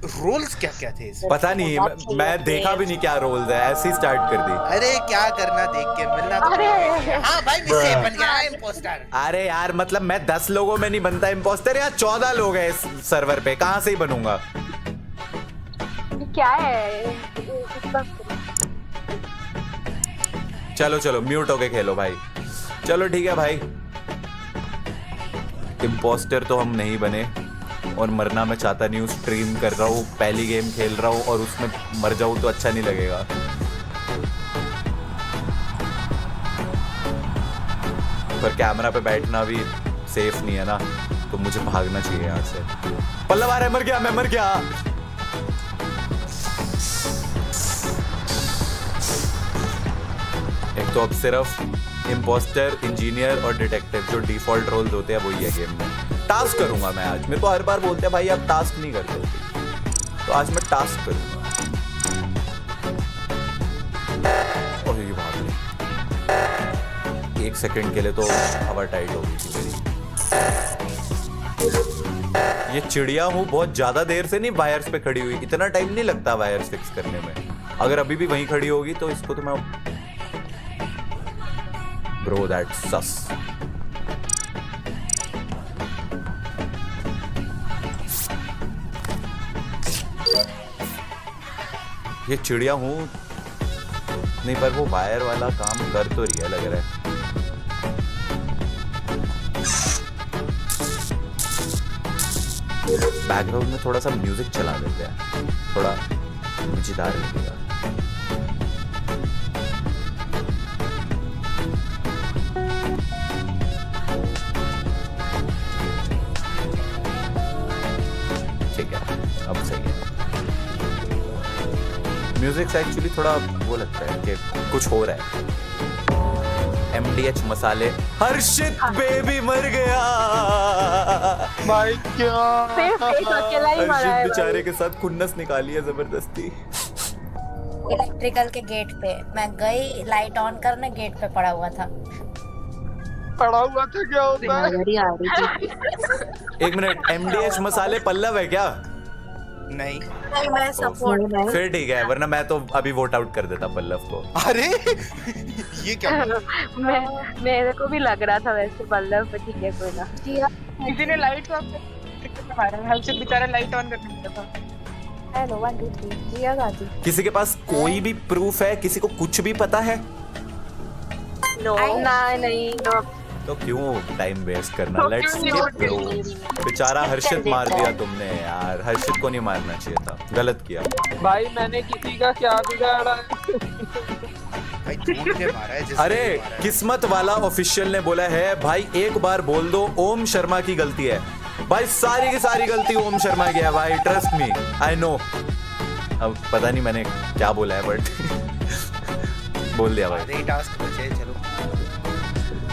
Roles क्या क्या थे इसमें? पता नहीं, मैं देखा भी नहीं क्या रोल्स है, ऐसे ही स्टार्ट कर दी। अरे क्या करना, देख के मिलना तो चाहिए। हाँ भाई, मिस्से बन गया इम्पोस्टर। अरे यार मतलब मैं 10 लोगों में नहीं बनता इम्पोस्टर, यार 14 लोग हैं इस सर्वर पे, कहाँ से ही बनूंगा। क्या है? चलो चलो म्यूट होके खेलो भाई। चलो ठीक है भाई, इम्पोस्टर तो हम नहीं बने और मरना मैं चाहता नहीं हूँ। स्ट्रीम कर रहा हूँ, पहली गेम खेल रहा हूँ और उसमें मर जाऊँ तो अच्छा नहीं लगेगा। पर कैमरा पे बैठना भी सेफ नहीं है ना, तो मुझे भागना चाहिए यहाँ से। पल्लव आ रहा है, मर गया, मैं मर गया। एक तो अब सिर्फ इम्पोस्टर, इंजीनियर और डिटेक्टिव जो डिफॉल्ट रोल्स होते हैं वही है गेम में। टास्क करूंगा मैं आज। मेरे को हर बार बोलते हैं भाई आप टास्क नहीं करते, तो आज मैं टास्क करूंगा। और ये भाग गई। 1 सेकंड के लिए तो हवा टाइट हो गई थी मेरी। ये चिड़िया हूँ बहुत ज्यादा देर से नहीं वायर्स पे खड़ी हुई, इतना टाइम नहीं लगता वायर्स फिक्स करने में। अगर अभी भी वहीं खड़ी होगी तो इसको तो मैं Bro, that's sus. ये चिड़िया हूँ नहीं, पर वो वायर वाला काम कर तो रही है लग रहा है। बैकग्राउंड में थोड़ा सा म्यूजिक चला देते हैं, थोड़ा मजेदार लगेगा। अब सही है। म्यूजिक से एक्चुअली थोड़ा वो लगता है कि कुछ हो रहा है। MDH मसाले। हर्षित बेबी मर गया भाई क्या? अकेला ही मरा है हर्षित बेचारे के साथ खुन्नस निकाली है जबरदस्ती। इलेक्ट्रिकल के गेट पे मैं गई, लाइट ऑन करने, गेट पे पड़ा हुआ था। पड़ा हुआ था क्या होता है? एक मिनट, MDH मसाले पल्लव है क्या? नहीं मैं सपोर्ट। फिर ठीक है, वरना मैं तो अभी वोट आउट कर देता पल्लव को। अरे ये क्या? मेरे को भी लग रहा था वैसे पल्लव, पर ठीक है कोई ना। किसी ने लाइट ऑन कर, हर्षित बेचारा लाइट ऑन करने लगा था। हेलो 1 2 3 जिया गाती। किसी के पास कोई भी प्रूफ है? किसी को कुछ भी पता है? नहीं तो क्यों टाइम वेस्ट करना? Let's skip bro. बेचारा हर्षित मार दिया तुमने यार, हर्षित को नहीं मारना चाहिए था, गलत किया भाई। मैंने किसी का क्या बिगाड़ा? भाई झूठ के मारा है जिसने अरे भी मारा है। किस्मत वाला ऑफिशियल ने बोला है भाई एक बार बोल दो ओम शर्मा की गलती है। भाई सारी की सारी गलती ओम शर्मा की है भाई, ट्रस्ट मी, आई नो। अब पता नहीं मैंने क्या बोला है बट बोल दिया भाई। आधे टास्क बचे, चलो।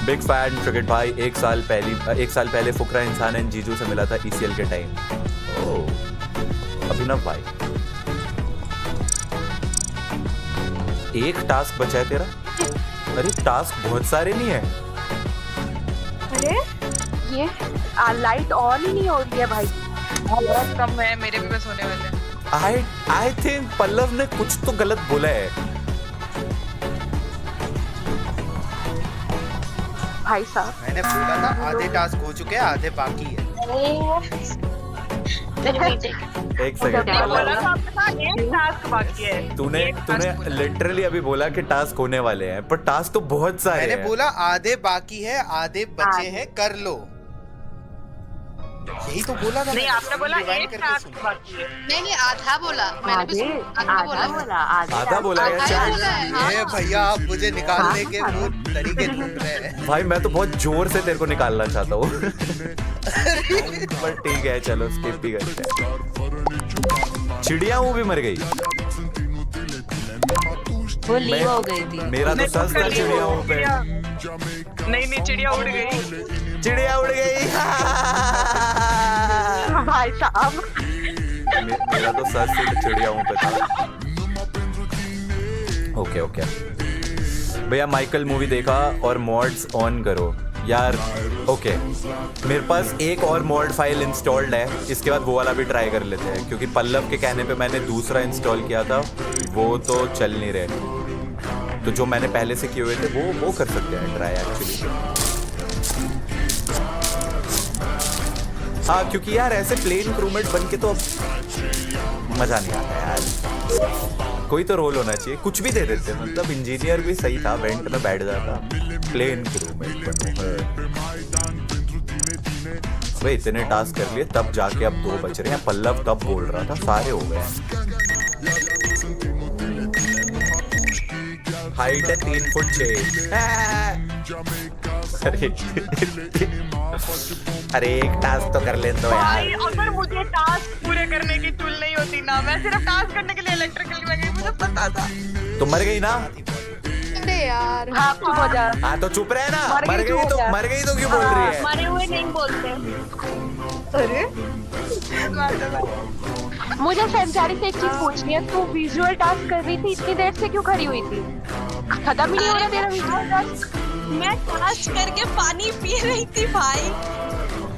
बिग फैन क्रिकेट भाई, एक साल पहले फुकरा इंसान एंड जीजू से मिला था ECL के टाइम। ओह अभिनव भाई, एक टास्क बचा है तेरा? अरे टास्क बहुत सारे नहीं है। अरे ये लाइट ऑन ही नहीं हो रही है भाई। बहुत कम है, मेरे भी बस होने वाले हैं। आई थिंक पल्लव ने कुछ तो गलत बोला है। भाई साहब मैंने बोला था आधे टास्क हो चुके हैं, आधे बाकी है। एक सेकंड, बोला था आपने, एक टास्क बाकी है। तूने लिटरली अभी बोला कि टास्क होने वाले हैं, पर टास्क तो बहुत सारे हैं। मैंने बोला आधे बाकी है, आधे बचे हैं, कर लो। यही तो बोला था। नहीं, आपने बोला रिवाइंड एक करके टास्क सुनो। बाकी है। नहीं आधा बोला मैंने भी आधा बोला। आधा बोला है आधा चैट। बोला है, हाँ। ये भैया आप मुझे निकालने के वो तरीके ढूंढ रहे हैं। भाई मैं तो बहुत जोर से तेरे को निकालना चाहता हूँ पर ठीक है चलो स्किप भी करते हैं। चिड़िया हूँ भी मर गई। वो लीव हो गई थी। मेरा तो सच था चिड़िया हूँ पे। नहीं चिड़िया उड़ गई। चिड़िया उड़ गई भाई साहब मेरा तो सच से चिड़िया हूँ पे था। ओके भैया माइकल मूवी देखा और मॉड्स ऑन करो। यार ओके, मेरे पास एक और मॉड फाइल इंस्टॉल्ड है, इसके बाद वो वाला भी ट्राई कर लेते हैं, क्योंकि पल्लव के कहने पे मैंने दूसरा इंस्टॉल किया था, वो तो चल नहीं रहे। तो जो मैंने पहले से किए हुए थे वो कर सकते हैं ट्राई एक्चुअली। हाँ, क्योंकि यार ऐसे प्लेन क्रूमेट बन के तो अब मजा नहीं आता यार। कोई तो रोल होना चाहिए, कुछ भी दे देते, मतलब इंजीनियर भी सही था, वेंट में बैठ जाता, प्लेन क्रूमेट बनो। भाई इतने टास्क कर लिए, तब जाके अब 2 बच रहे हैं। पल्लव तब बोल रहा था सारे हो गए। हाइट है 3 फुट 6। अरे एक टास्क तो कर लेते हो भाई यार। अगर मुझे टास्क पूरे करने की चुल नहीं होती ना, मैं सिर्फ टास्क करने के लिए इलेक्ट्रिकल में गई, मुझे पता था। तो मर गई ना? अरे यार हाँ चुप हो जा। हाँ तो चुप रहे ना। मर गई मर गई तो क्यों बोल रही है? मरे हुए नहीं बोलते। अरे मुझे संचारी से एक चीज पूछनी है, तू विजुअल टास्क कर रही थी, इतनी देर से क्यों खड़ी हुई थी? खत्म ही नहीं हो रहा तेरा विजुअल टास्क? मैं टास्क करके पानी पी रही थी भाई।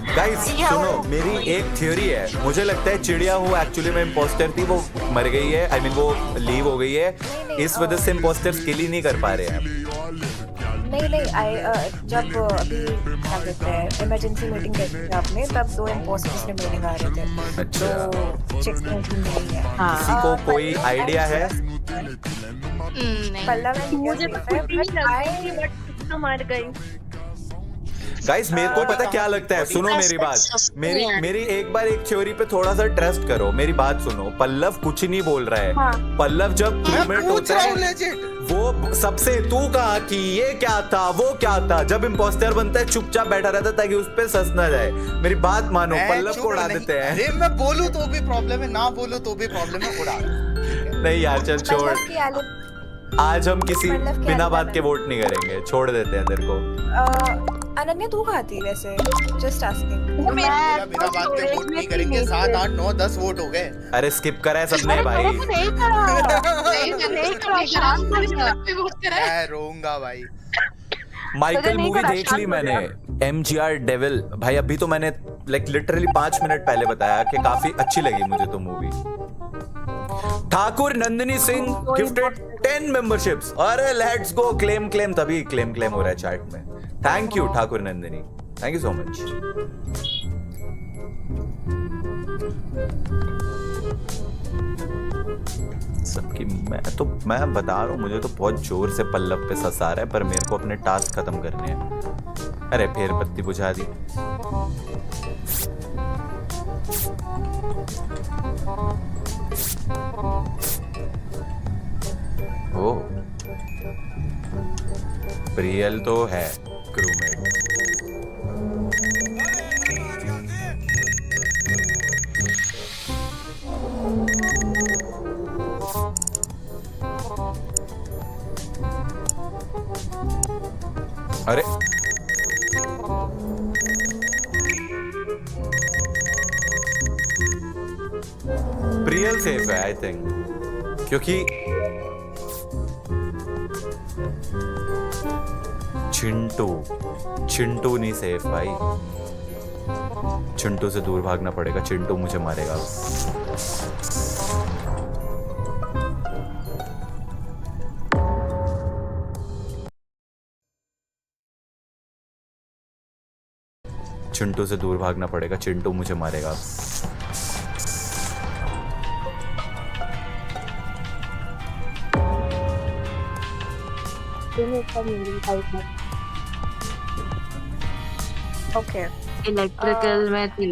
गाइस सुनो, मेरी एक थ्योरी है, मुझे लगता है चिड़िया हूँ एक्चुअली में इम्पोस्टर थी, वो मर गई है, आई मीन वो लीव हो गई है, इस वजह से इम्पोस्टर्स किल ही नहीं कर पा रहे हैं। नहीं जब अभी क्या कहते हैं इमरजेंसी मीटिंग देखी थी आपने, तब 2 इम्पोस्टर्स रिमेनिंग आ रहे थे। अच्छा। तो चेक नहीं है। किसी को कोई आइडिया है? नहीं पल्लव मुझे तो कुछ भी नहीं लगता कि बट तो मर गई। गाइस मेरे को पता क्या लगता है, सुनो मेरी बात, मेरी एक बार एक थ्योरी पे थोड़ा सा ट्रस्ट करो, मेरी बात सुनो। पल्लव कुछ नहीं बोल रहा है। हाँ। पल्लव जब क्रूमेट होता है लेजिट वो सबसे तू कहा कि ये क्या था वो क्या था, जब इम्पोस्टर बनता है चुपचाप बैठा रहता है ताकि उस पे सस ना जाए। मेरी बात मानो, पल्लव को उड़ा देते हैं। अरे मैं बोलूं तो भी प्रॉब्लम है, ना बोलूं तो भी प्रॉब्लम है, उड़ा नहीं यार चल छोड़, पल्लव की आलू आज हम किसी पल्लव की बिना आलू बात के वोट नहीं करेंगे, छोड़ देते हैं तेरे को। अनन्या तू कहाँ थी वैसे? Just asking. बिना बात के वोट नहीं करेंगे। 7 8 9 10 वोट हो गए। अरे स्किप करा है सबने भाई। नहीं करा। मैं रोऊंगा भाई। माइकल मूवी देख ली मैंने, MGR डेविल भाई। अभी तो मैंने लाइक लिटरली 5 मिनट पहले बताया कि काफी अच्छी लगी मुझे तो movie. Thakur Nandini Singh gifted 10 memberships. अरे लेट्स गो, क्लेम तभी क्लेम हो रहा है चैट में। Thank you Thakur Nandini, thank you so much. सबकी मैं बता रहा हूँ, मुझे तो बहुत जोर से पल्लव पे ससा रहा है, पर मेरे को अपने टास्क खत्म करने हैं। अरे फिर बत्ती बुझा दी। ओ प्रियल तो है क्रूमेट। अरे प्रियल सेफ है आई थिंक, क्योंकि चिंटू नहीं सेफ भाई। चिंटू से दूर भागना पड़ेगा, चिंटू मुझे मारेगा। चिंटू से दूर भागना पड़ेगा, चिंटू मुझे मारेगा। ओके इलेक्ट्रिकल में थी।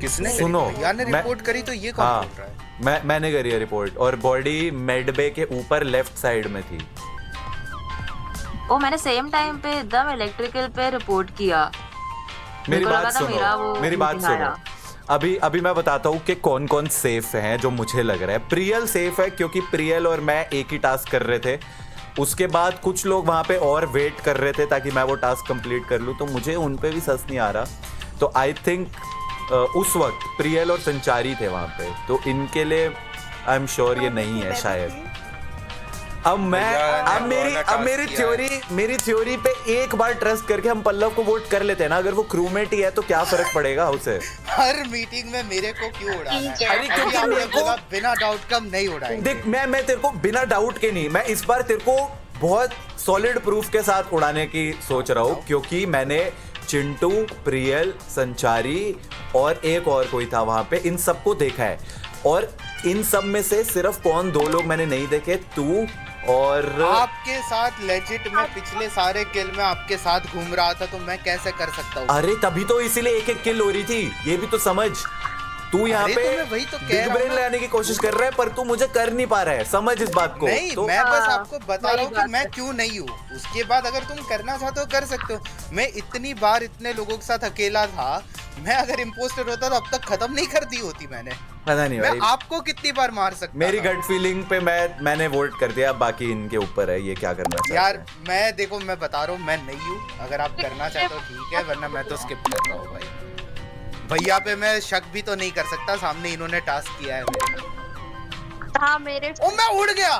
किसने सुनो, भैया ने रिपोर्ट करी तो ये कौन बोल रहा है? मैंने करी है रिपोर्ट, और बॉडी मेडबे के ऊपर लेफ्ट साइड में थी। ओ मैंने सेम टाइम पे एकदम इलेक्ट्रिकल पे रिपोर्ट किया। मेरी लगा बात था मेरा सुनो, वो मेरी बात मीटिंग सुनो। आया। अभी मैं बताता हूँ कि कौन कौन सेफ हैं जो मुझे लग रहा है। प्रियल सेफ है क्योंकि प्रियल और मैं एक ही टास्क कर रहे थे। उसके बाद कुछ लोग वहां पे और वेट कर रहे थे ताकि मैं वो टास्क कंप्लीट कर लूँ, तो मुझे उन पे भी सस नहीं आ रहा। तो आई थिंक उस वक्त प्रियल और संचारी थे वहां पे, तो इनके लिए आई एम श्योर ये नहीं है शायद। अब मेरी थ्योरी पे एक बार ट्रस्ट करके हम पल्लव को वोट कर लेते हैं ना, अगर वो क्रूमेट ही है तो क्या फर्क पड़ेगा उसे। हर मीटिंग में मेरे को क्यों उड़ाना है? अरे क्योंकि आपने मेरे को बोला बिना डाउट कम नहीं उड़ाएंगे। देख मैं तेरे को बिना डाउट के नहीं, मैं इस बार तेरे को बहुत सॉलिड प्रूफ के साथ उड़ाने की सोच रहा हूँ, क्योंकि मैंने चिंटू, प्रियल, संचारी और एक और कोई था वहां पे, इन सबको देखा है। और इन सब में से सिर्फ कौन 2 लोग मैंने नहीं देखे, तू और आपके साथ लेजिट मैं पिछले सारे किल में आपके साथ घूम रहा था, तो मैं कैसे कर सकता हूँ? अरे तभी तो इसीलिए एक किल हो रही थी, ये भी तो समझ। तू यहाँ अरे पे तो मैं वही तो कह बिग रहा हूँ ब्रेन ना। लाने की कोशिश कर रहा है, पर तू मुझे कर नहीं पा रहा है, समझ इस बात को। नहीं, तो मैं बस आपको बता रहा हूँ वही कि बात मैं है। क्यों नहीं हूँ। उसके बाद अगर तुम करना चाहते हो कर सकते हो। मैं इतनी बार इतने लोगों के साथ अकेला था, मैं अगर इम्पोस्टर होता तो अब तक खत्म नहीं कर दी होती मैंने। पता नहीं मैं भाई, आपको कितनी बार मार सकता मेरी था? गट फीलिंग पे मैंने वोट कर दिया, बाकी इनके ऊपर है ये क्या करना चाहते यार हैं। मैं देखो, मैं बता रहा हूँ मैं नहीं हूँ। अगर आप करना चाहते हो ठीक है, वरना मैं तो स्किप कर रहा हूँ भाई। भैया पे मैं शक भी तो नहीं कर सकता, सामने इन्होंने टास्क किया है मेरे। हाँ मेरे ओ मैं उड़ गया।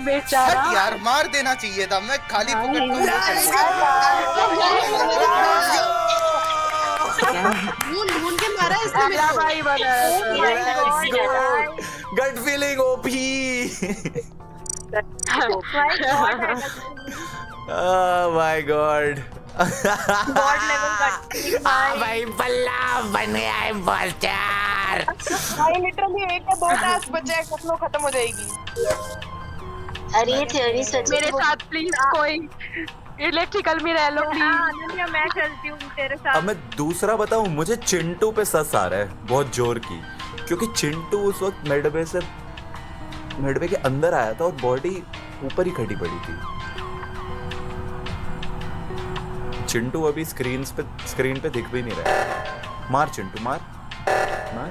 बेचारा। हट यार, मार देना चाहिए था, मैं खाली पकड़ दूँ। ढूंढ के मारा इसने मेरे को। भाई बना। Gut feeling OP. My god. God level का भाई पल्ला बन गया है इम्पोस्टर। भाई लिटरली एक या 2 टास्क बचे हैं, कब खत्म हो जाएगी। अरे ये थ्योरी सच मेरे साथ प्लीज कोई इलेक्ट्रिकल में रह लो प्लीज। अनन्या मैं चलती हूँ तेरे साथ। अब मैं दूसरा बताऊं, मुझे चिंटू पे सस आ रहा है बहुत जोर की, क्योंकि चिंटू उस वक्त मेडबे के अंदर आया था और बॉडी ऊपर ही खड़ी पड़ी थी। चिंटू अभी स्क्रीन पे दिख भी नहीं रहा है। मार चिंटू, मार मार।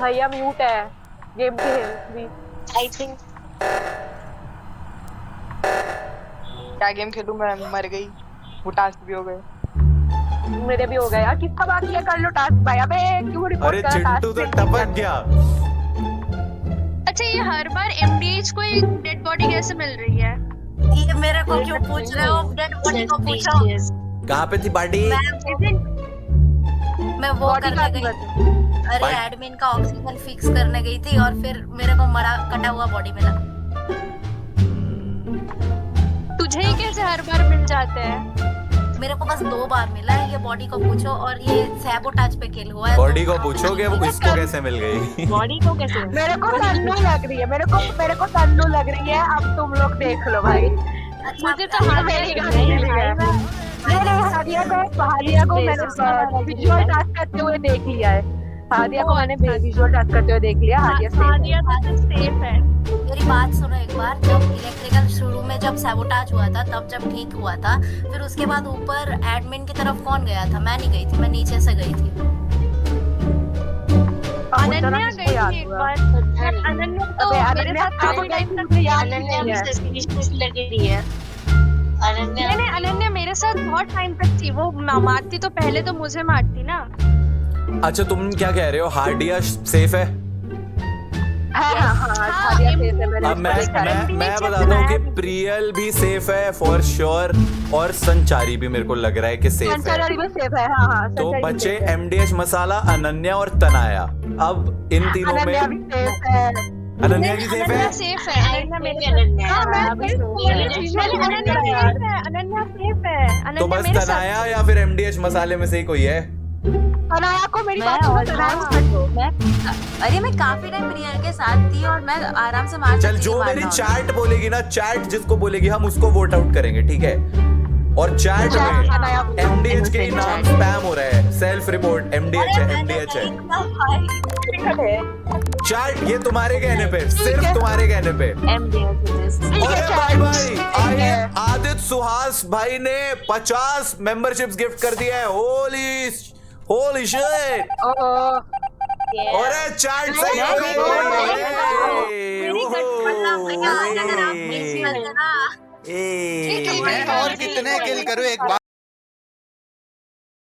भैया म्यूट है, गेम खेल भी। आई थिंक क्या गेम खेलूं मैं, मर गई। वो टास्क भी हो गए। मेरे भी हो गए यार, किसका बाकी है कर लो टास्क भाई। अबे क्यों रिपोर्ट अरे कर चिंटू तो टपक गया। अच्छा, ये हर बार एमडीएच को एक डेड बॉडी कैसे मिल रही है? ये मेरे को क्यों पूछ रहे हो? डेड बॉडी को पूछो। कहाँ पे थी बॉडी? मैं वो करने गई। अरे एडमिन का ऑक्सीजन फिक्स करने गई थी और फिर मेरे को मरा कटा हुआ बॉडी मिला। तुझे ही कैसे हर बार मिल जाते हैं? मेरे को बस 2 बार मिला है। ये बॉडी को पूछो। और ये सैबोटाज पे किल हुआ है। बॉडी को पूछोगे वो इसको कैसे मिल गई? बॉडी को कैसे? मेरे को तन्नू लग रही है, मेरे को तन्नू लग रही है। अब तुम लोग देख लो भाई। मुझे तो हादिया को मैंने विजुअल टास्क करते हुए देख लिया है। हादिया को मैंने विजुअल टास्क करते हुए देख लिया। हादिया तो सेफ है। मेरी बात सुनो एक बार। जब इलेक्ट्रिकल शुरू में जब सैबोटाज हुआ था, तब जब ठीक हुआ था, फिर उसके बाद ऊपर एडमिन की तरफ कौन गया था? मैं नहीं गई थी, मैं नीचे से गई थी। अनन्या गई थी एक बार। अनन्या तो मेरे साथ काफी टाइम तक लग रही है। अनन्या मेरे साथ बहुत टाइम तक थी। वो मारती तो पहले तो मुझे मारती ना। अच्छा तुम क्या कह रहे हो, हार्डिया सेफ है? अब मैं बताता हूँ कि प्रियल भी सेफ है फॉर श्योर, और संचारी भी मेरे को लग रहा है कि सेफ है। संचारी भी सेफ है। हाँ, तो बचे एमडीएच मसाला, अनन्या और तनाया। अब इन तीनों में अनन्या भी सेफ है। अनन्या की सेफ है? सेफ है। अनन्या सेफ है। तो बस तनाया या फिर एमडीएच मसाले में से ही कोई है? तनाया को मेरी बात सुनो। अरे मैं काफी टाइम प्रियल के साथ थी और मैं आराम से मार चल सकती जो थी मेरी मारना। चैट बोलेगी ना, चैट जिसको बोलेगी हम उसको वोट आउट करेंगे, ठीक है? और चैट में एमडीएच के नाम स्पैम हो रहा है। सेल्फ रिपोर्ट एमडीएच है, एमडीएच है। चैट ये तुम्हारे कहने पे, सिर्फ तुम्हारे कहने पे। अरे भाई भाई आइए, आदित्य सुहास भाई ने 50 मेंबरशिप्स गिफ्ट कर दिया है। Holy shit. अरे चैट सही हो गई। मैं और कितने किल करूं एक बार